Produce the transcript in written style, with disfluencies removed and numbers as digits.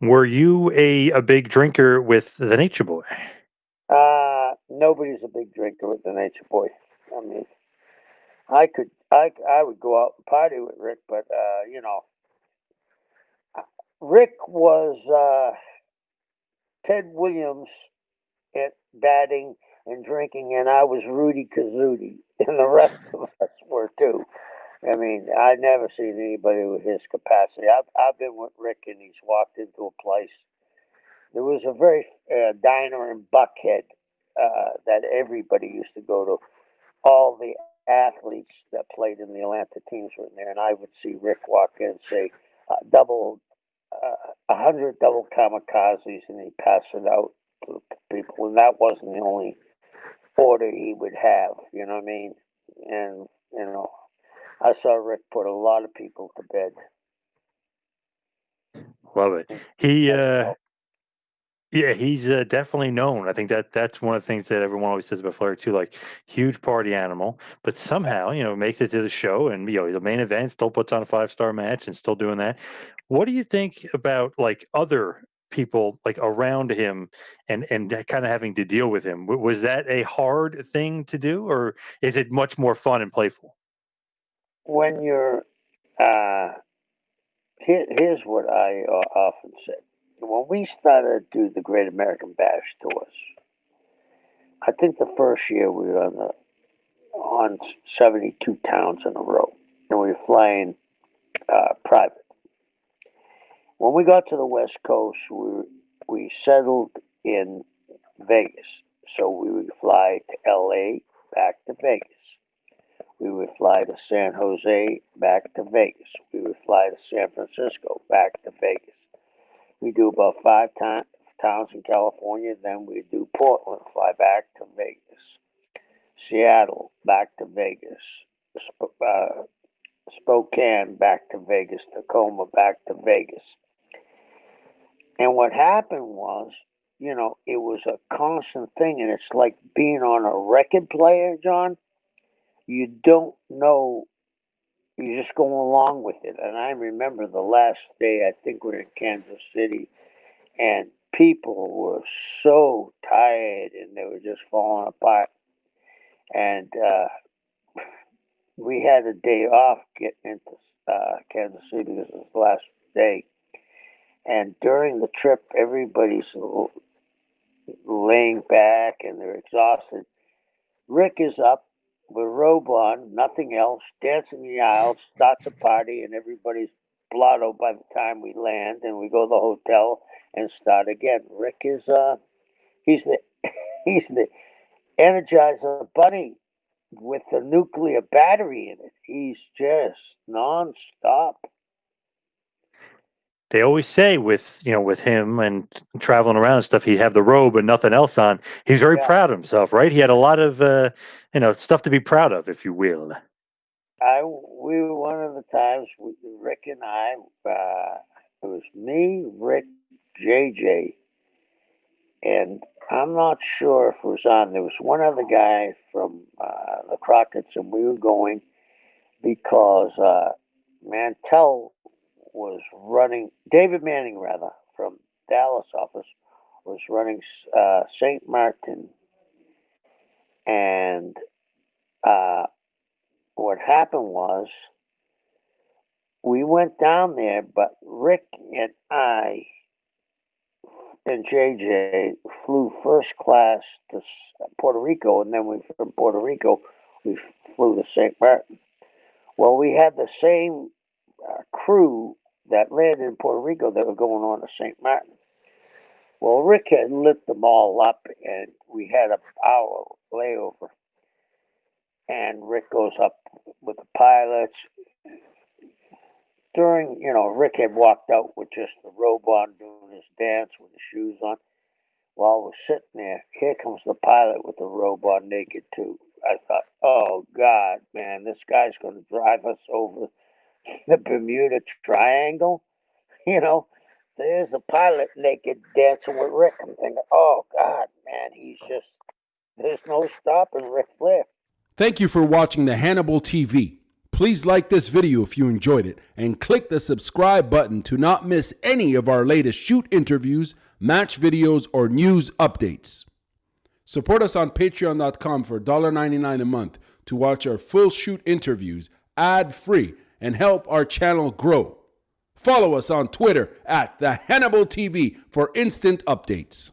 Were you a big drinker with the Nature Boy? Nobody's a big drinker with the Nature Boy. I mean, I would go out and party with Rick, but Rick was Ted Williams at batting and drinking, and I was Rudy Kazudi, and the rest of us were too. I mean, I never seen anybody with his capacity. I've been with Rick, and he's walked into a place. There was a very diner in Buckhead that everybody used to go to. All the athletes that played in the Atlanta teams were in there, and I would see Rick walk in and say, double, 100 double kamikazes, and he'd pass it out to people, and that wasn't the only order he would have, you know what I mean? And, I saw Rick put a lot of people to bed. Love it. He, As you know. yeah, he's definitely known. I think that's one of the things that everyone always says about Flair too. Like, huge party animal, but somehow makes it to the show, and the main event still puts on a 5-star match and still doing that. What do you think about like other people like around him and kind of having to deal with him? Was that a hard thing to do, or is it much more fun and playful? When you're, uh, here's what I often say. When we started to do the Great American Bash tours, I think the first year we were on 72 towns in a row, and we were flying private. When we got to the West Coast, we settled in Vegas, so we would fly to L.A. back to Vegas. We would fly to San Jose, back to Vegas. We would fly to San Francisco, back to Vegas. We do about towns in California, then we do Portland, fly back to Vegas. Seattle, back to Vegas. Spokane, back to Vegas. Tacoma, back to Vegas. And what happened was, it was a constant thing, and it's like being on a record player, John. You don't know, you're just going along with it. And I remember the last day, I think we were in Kansas City, and people were so tired and they were just falling apart. And we had a day off getting into Kansas City because it was the last day. And during the trip, everybody's laying back and they're exhausted. Rick is up with robe on, nothing else, dancing the aisles, starts a party, and everybody's blotto by the time we land and we go to the hotel and start again. Rick is he's the he's the Energizer Bunny with the nuclear battery in it. He's just nonstop. They always say with him and traveling around and stuff, he'd have the robe and nothing else on. He's very Yeah, proud of himself, right? He had a lot of stuff to be proud of, if you will. I we were one of the times Rick and I. It was me, Rick, JJ, and I'm not sure if it was on. There was one other guy from the Crockett's, and we were going because Mantell was running. David Manning, rather, from Dallas office, was running St. Martin, and uh, what happened was we went down there, but Rick and I and JJ flew first class to Puerto Rico, and then from Puerto Rico we flew to St. Martin. Well, we had the same crew that landed in Puerto Rico that were going on to St. Martin. Well, Rick had lit them all up, and we had an hour layover. And Rick goes up with the pilots. Rick had walked out with just the robe on, doing his dance with his shoes on. While we're sitting there, here comes the pilot with the robe on, naked too. I thought, oh God, man, this guy's going to drive us over the Bermuda Triangle. You know, there's a pilot naked dancing with Rick. I'm thinking, oh God, man, there's no stopping Ric Flair. Thank you for watching the Hannibal TV. Please like this video if you enjoyed it and click the subscribe button to not miss any of our latest shoot interviews, match videos, or news updates. Support us on patreon.com for $1.99 a month to watch our full shoot interviews ad-free and help our channel grow. Follow us on Twitter at the Hannibal TV for instant updates.